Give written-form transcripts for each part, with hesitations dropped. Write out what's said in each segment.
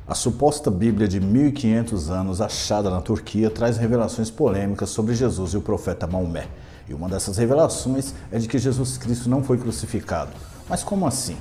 A suposta Bíblia de 1500 anos achada na Turquia traz revelações polêmicas sobre Jesus e o profeta Maomé. E uma dessas revelações é de que Jesus Cristo não foi crucificado. Mas como assim?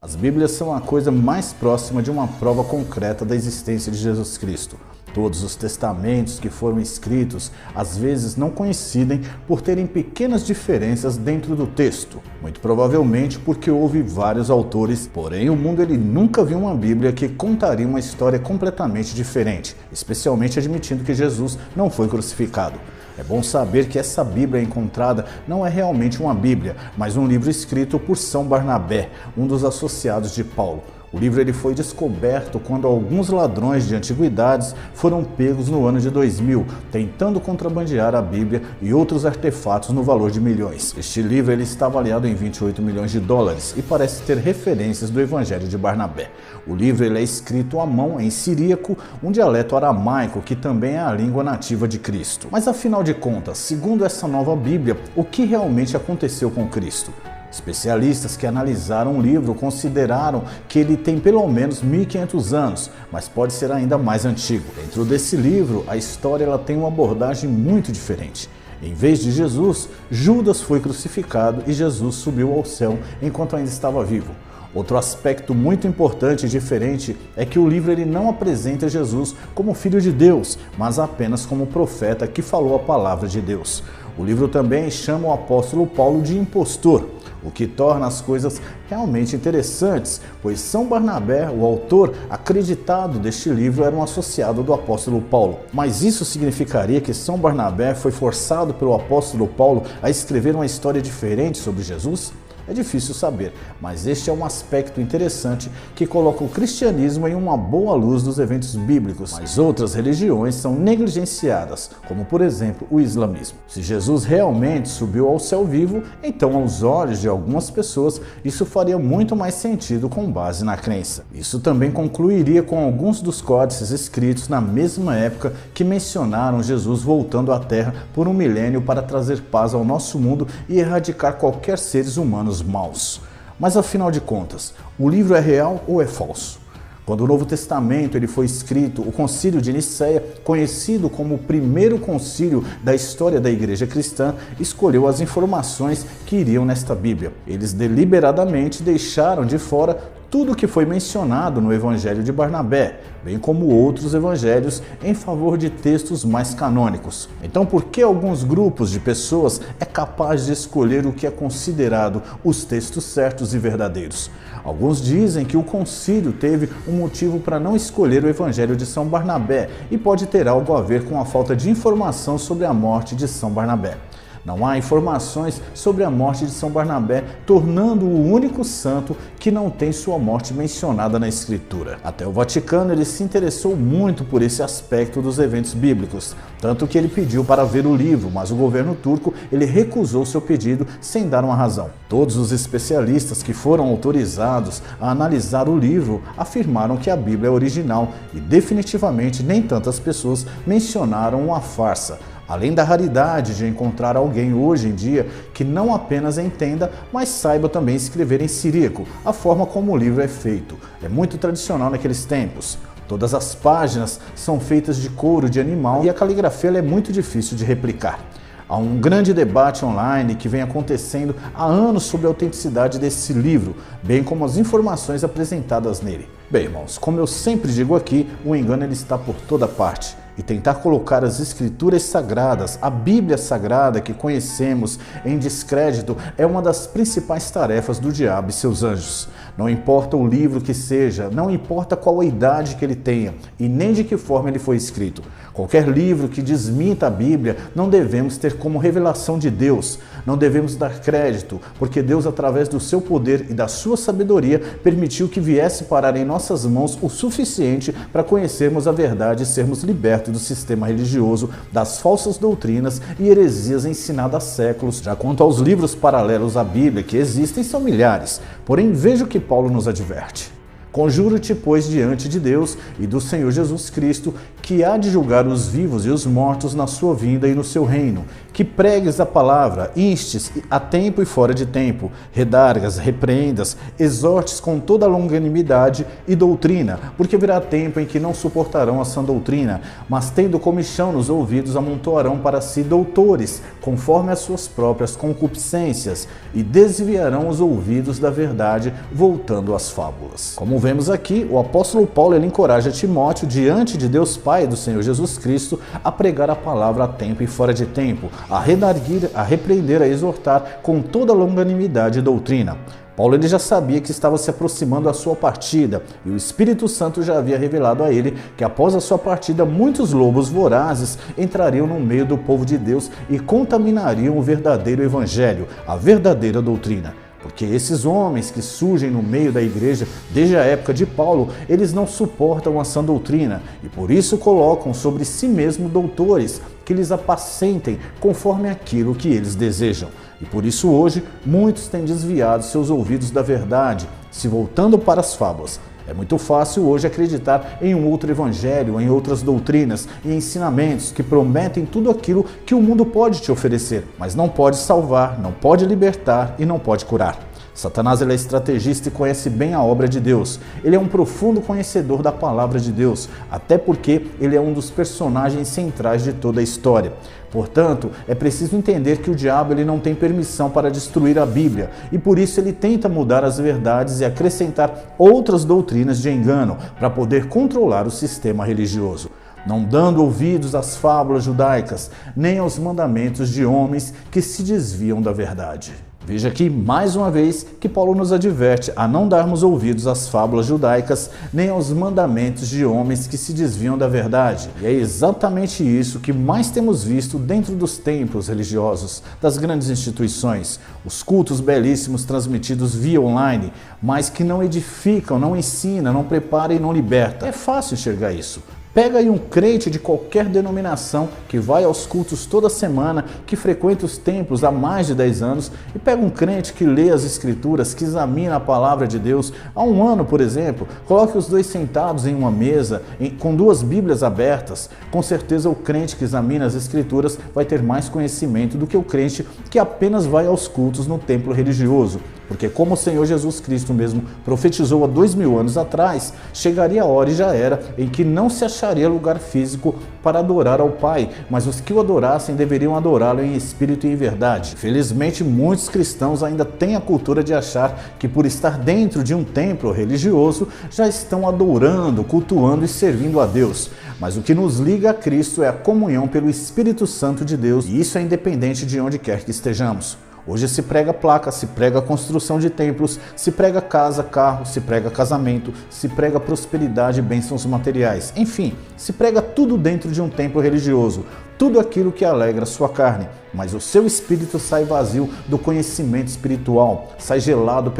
As Bíblias são a coisa mais próxima de uma prova concreta da existência de Jesus Cristo. Todos os testamentos que foram escritos, às vezes não coincidem por terem pequenas diferenças dentro do texto. Muito provavelmente porque houve vários autores, porém o mundo nunca viu uma Bíblia que contaria uma história completamente diferente, especialmente admitindo que Jesus não foi crucificado. É bom saber que essa Bíblia encontrada não é realmente uma Bíblia, mas um livro escrito por São Barnabé, um dos associados de Paulo. O livro foi descoberto quando alguns ladrões de antiguidades foram pegos no ano de 2000, tentando contrabandear a Bíblia e outros artefatos no valor de milhões. Este livro está avaliado em 28 milhões de dólares e parece ter referências do Evangelho de Barnabé. O livro é escrito à mão em siríaco, um dialeto aramaico que também é a língua nativa de Cristo. Mas afinal de contas, segundo essa nova Bíblia, o que realmente aconteceu com Cristo? Especialistas que analisaram o livro consideraram que ele tem pelo menos 1500 anos, mas pode ser ainda mais antigo. Dentro desse livro, a história tem uma abordagem muito diferente. Em vez de Jesus, Judas foi crucificado e Jesus subiu ao céu enquanto ainda estava vivo. Outro aspecto muito importante e diferente é que o livro não apresenta Jesus como filho de Deus, mas apenas como profeta que falou a palavra de Deus. O livro também chama o apóstolo Paulo de impostor, o que torna as coisas realmente interessantes, pois São Barnabé, o autor acreditado deste livro, era um associado do apóstolo Paulo. Mas isso significaria que São Barnabé foi forçado pelo apóstolo Paulo a escrever uma história diferente sobre Jesus? É difícil saber, mas este é um aspecto interessante que coloca o cristianismo em uma boa luz dos eventos bíblicos, mas outras religiões são negligenciadas, como por exemplo o islamismo. Se Jesus realmente subiu ao céu vivo, então aos olhos de algumas pessoas isso faria muito mais sentido com base na crença. Isso também concluiria com alguns dos códices escritos na mesma época que mencionaram Jesus voltando à Terra por 1 milênio para trazer paz ao nosso mundo e erradicar qualquer seres humanos maus. Mas afinal de contas, o livro é real ou é falso? Quando o Novo Testamento foi escrito, o Concílio de Nicéia, conhecido como o primeiro concílio da história da Igreja Cristã, escolheu as informações que iriam nesta Bíblia. Eles deliberadamente deixaram de fora tudo o que foi mencionado no Evangelho de Barnabé, bem como outros evangelhos, em favor de textos mais canônicos. Então, por que alguns grupos de pessoas é capaz de escolher o que é considerado os textos certos e verdadeiros? Alguns dizem que o concílio teve um motivo para não escolher o Evangelho de São Barnabé e pode ter algo a ver com a falta de informação sobre a morte de São Barnabé. Não há informações sobre a morte de São Barnabé, tornando-o o único santo que não tem sua morte mencionada na Escritura. Até o Vaticano se interessou muito por esse aspecto dos eventos bíblicos, tanto que ele pediu para ver o livro, mas o governo turco recusou seu pedido sem dar uma razão. Todos os especialistas que foram autorizados a analisar o livro afirmaram que a Bíblia é original e definitivamente nem tantas pessoas mencionaram uma farsa. Além da raridade de encontrar alguém hoje em dia que não apenas entenda, mas saiba também escrever em siríaco, a forma como o livro é feito. É muito tradicional naqueles tempos. Todas as páginas são feitas de couro de animal e a caligrafia é muito difícil de replicar. Há um grande debate online que vem acontecendo há anos sobre a autenticidade desse livro, bem como as informações apresentadas nele. Bem, irmãos, como eu sempre digo aqui, o engano está por toda parte. E tentar colocar as escrituras sagradas, a Bíblia sagrada que conhecemos, em descrédito é uma das principais tarefas do diabo e seus anjos. Não importa o livro que seja, não importa qual a idade que ele tenha e nem de que forma ele foi escrito. Qualquer livro que desminta a Bíblia não devemos ter como revelação de Deus. Não devemos dar crédito, porque Deus, através do seu poder e da sua sabedoria, permitiu que viesse parar em nossas mãos o suficiente para conhecermos a verdade e sermos libertos do sistema religioso, das falsas doutrinas e heresias ensinadas há séculos. Já quanto aos livros paralelos à Bíblia que existem, são milhares. Porém, veja o que Paulo nos adverte. Conjuro-te, pois, diante de Deus e do Senhor Jesus Cristo, que há de julgar os vivos e os mortos na sua vinda e no seu reino, que pregues a palavra, instes a tempo e fora de tempo, redargas, repreendas, exortes com toda longanimidade e doutrina, porque virá tempo em que não suportarão a sã doutrina, mas tendo comichão nos ouvidos, amontoarão para si doutores, conforme as suas próprias concupiscências, e desviarão os ouvidos da verdade, voltando às fábulas. Como vemos aqui, o apóstolo Paulo ele encoraja Timóteo, diante de Deus Pai e do Senhor Jesus Cristo, a pregar a palavra a tempo e fora de tempo, a redarguir, a repreender, a exortar com toda longanimidade e doutrina. Paulo ele já sabia que estava se aproximando a sua partida, e o Espírito Santo já havia revelado a ele que após a sua partida muitos lobos vorazes entrariam no meio do povo de Deus e contaminariam o verdadeiro evangelho, a verdadeira doutrina. Porque esses homens que surgem no meio da igreja desde a época de Paulo, eles não suportam a sã doutrina e por isso colocam sobre si mesmo doutores que lhes apacentem conforme aquilo que eles desejam. E por isso hoje muitos têm desviado seus ouvidos da verdade, se voltando para as fábulas. É muito fácil hoje acreditar em um outro evangelho, em outras doutrinas e ensinamentos que prometem tudo aquilo que o mundo pode te oferecer, mas não pode salvar, não pode libertar e não pode curar. Satanás ele é estrategista e conhece bem a obra de Deus. Ele é um profundo conhecedor da palavra de Deus, até porque ele é um dos personagens centrais de toda a história. Portanto, é preciso entender que o diabo ele não tem permissão para destruir a Bíblia e por isso ele tenta mudar as verdades e acrescentar outras doutrinas de engano para poder controlar o sistema religioso, não dando ouvidos às fábulas judaicas, nem aos mandamentos de homens que se desviam da verdade. Veja aqui mais uma vez que Paulo nos adverte a não darmos ouvidos às fábulas judaicas nem aos mandamentos de homens que se desviam da verdade. E é exatamente isso que mais temos visto dentro dos templos religiosos, das grandes instituições, os cultos belíssimos transmitidos via online, mas que não edificam, não ensinam, não preparam e não libertam. É fácil enxergar isso. Pega aí um crente de qualquer denominação que vai aos cultos toda semana, que frequenta os templos há mais de 10 anos, e pega um crente que lê as escrituras, que examina a palavra de Deus há um ano, por exemplo, coloque os dois sentados em uma mesa, com duas Bíblias abertas. Com certeza o crente que examina as escrituras vai ter mais conhecimento do que o crente que apenas vai aos cultos no templo religioso. Porque como o Senhor Jesus Cristo mesmo profetizou há 2000 anos atrás, chegaria a hora e já era em que não se acharia lugar físico para adorar ao Pai, mas os que o adorassem deveriam adorá-lo em espírito e em verdade. Felizmente, muitos cristãos ainda têm a cultura de achar que por estar dentro de um templo religioso já estão adorando, cultuando e servindo a Deus. Mas o que nos liga a Cristo é a comunhão pelo Espírito Santo de Deus, e isso é independente de onde quer que estejamos. Hoje se prega placa, se prega construção de templos, se prega casa, carro, se prega casamento, se prega prosperidade e bênçãos materiais. Enfim, se prega tudo dentro de um templo religioso, tudo aquilo que alegra sua carne. Mas o seu espírito sai vazio do conhecimento espiritual, sai gelado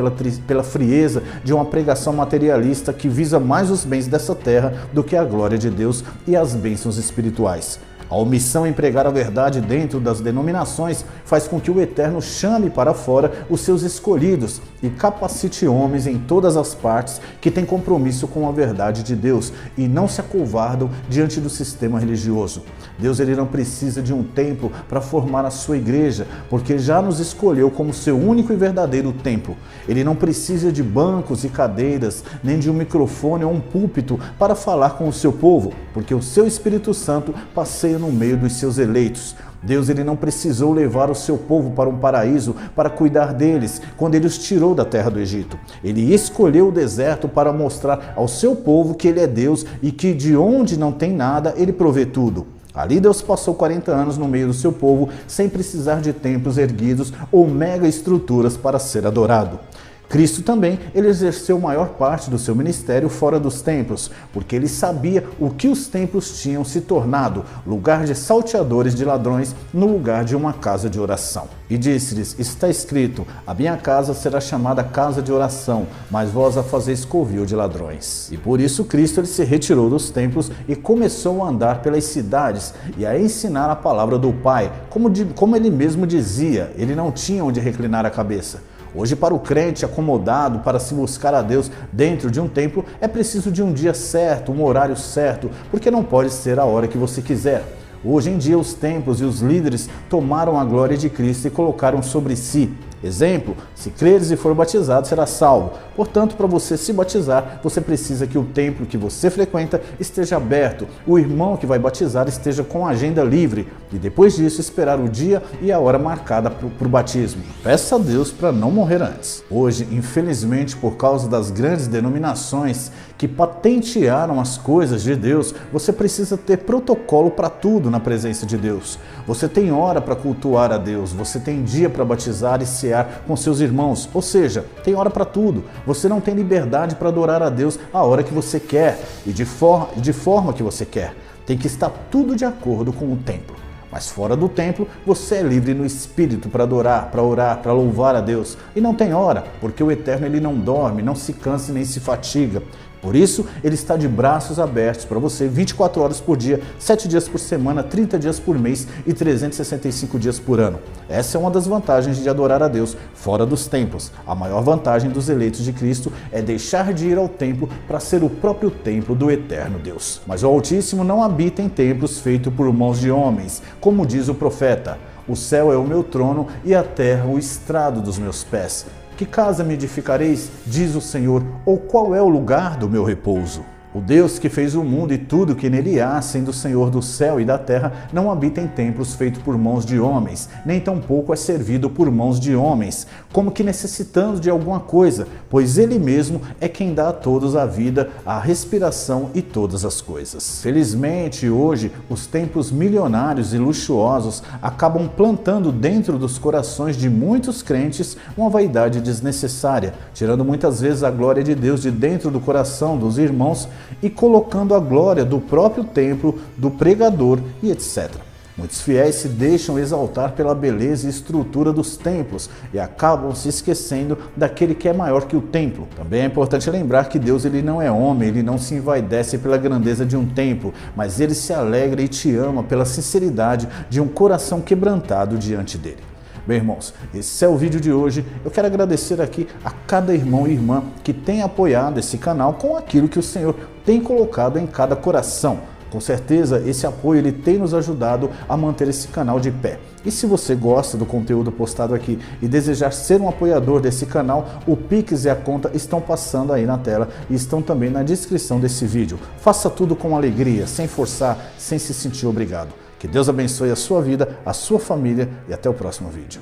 pela frieza de uma pregação materialista que visa mais os bens dessa terra do que a glória de Deus e as bênçãos espirituais. A omissão em pregar a verdade dentro das denominações faz com que o Eterno chame para fora os seus escolhidos e capacite homens em todas as partes que têm compromisso com a verdade de Deus e não se acovardam diante do sistema religioso. Deus ele não precisa de um templo para formar a sua igreja, porque já nos escolheu como seu único e verdadeiro templo. Ele não precisa de bancos e cadeiras, nem de um microfone ou um púlpito para falar com o seu povo, porque o seu Espírito Santo passeia no meio dos seus eleitos. Deus ele não precisou levar o seu povo para um paraíso para cuidar deles quando ele os tirou da terra do Egito. Ele escolheu o deserto para mostrar ao seu povo que ele é Deus e que de onde não tem nada, ele provê tudo. Ali Deus passou 40 anos no meio do seu povo sem precisar de templos erguidos ou mega estruturas para ser adorado. Cristo também, ele exerceu maior parte do seu ministério fora dos templos, porque ele sabia o que os templos tinham se tornado, lugar de salteadores de ladrões no lugar de uma casa de oração. E disse-lhes, está escrito, a minha casa será chamada casa de oração, mas vós a fazeis covil de ladrões. E por isso Cristo ele se retirou dos templos e começou a andar pelas cidades e a ensinar a palavra do Pai, como ele mesmo dizia, ele não tinha onde reclinar a cabeça. Hoje, para o crente acomodado, para se buscar a Deus dentro de um templo, é preciso de um dia certo, um horário certo, porque não pode ser a hora que você quiser. Hoje em dia, os templos e os líderes tomaram a glória de Cristo e colocaram sobre si. Exemplo, se creres e for batizado, será salvo. Portanto, para você se batizar, você precisa que o templo que você frequenta esteja aberto, o irmão que vai batizar esteja com a agenda livre e depois disso esperar o dia e a hora marcada para o batismo. Peça a Deus para não morrer antes. Hoje, infelizmente, por causa das grandes denominações que patentearam as coisas de Deus, você precisa ter protocolo para tudo na presença de Deus. Você tem hora para cultuar a Deus, você tem dia para batizar e cear com seus irmãos, ou seja, tem hora para tudo. Você não tem liberdade para adorar a Deus a hora que você quer e de forma que você quer. Tem que estar tudo de acordo com o templo. Mas fora do templo, você é livre no espírito para adorar, para orar, para louvar a Deus. E não tem hora, porque o Eterno ele não dorme, não se cansa nem se fatiga. Por isso, ele está de braços abertos para você 24 horas por dia, 7 dias por semana, 30 dias por mês e 365 dias por ano. Essa é uma das vantagens de adorar a Deus fora dos templos. A maior vantagem dos eleitos de Cristo é deixar de ir ao templo para ser o próprio templo do eterno Deus. Mas o Altíssimo não habita em templos feitos por mãos de homens, como diz o profeta. O céu é o meu trono e a terra o estrado dos meus pés. Que casa me edificareis, diz o Senhor, ou qual é o lugar do meu repouso? O Deus que fez o mundo e tudo que nele há, sendo o Senhor do céu e da terra, não habita em templos feitos por mãos de homens, nem tampouco é servido por mãos de homens, como que necessitando de alguma coisa, pois ele mesmo é quem dá a todos a vida, a respiração e todas as coisas. Felizmente, hoje, os templos milionários e luxuosos acabam plantando dentro dos corações de muitos crentes uma vaidade desnecessária, tirando muitas vezes a glória de Deus de dentro do coração dos irmãos e colocando a glória do próprio templo, do pregador e etc. Muitos fiéis se deixam exaltar pela beleza e estrutura dos templos e acabam se esquecendo daquele que é maior que o templo. Também é importante lembrar que Deus ele não é homem, ele não se envaidece pela grandeza de um templo, mas ele se alegra e te ama pela sinceridade de um coração quebrantado diante dele. Bem, irmãos, esse é o vídeo de hoje. Eu quero agradecer aqui a cada irmão e irmã que tem apoiado esse canal com aquilo que o Senhor tem colocado em cada coração. Com certeza, esse apoio ele tem nos ajudado a manter esse canal de pé. E se você gosta do conteúdo postado aqui e desejar ser um apoiador desse canal, o Pix e a conta estão passando aí na tela e estão também na descrição desse vídeo. Faça tudo com alegria, sem forçar, sem se sentir obrigado. Que Deus abençoe a sua vida, a sua família e até o próximo vídeo.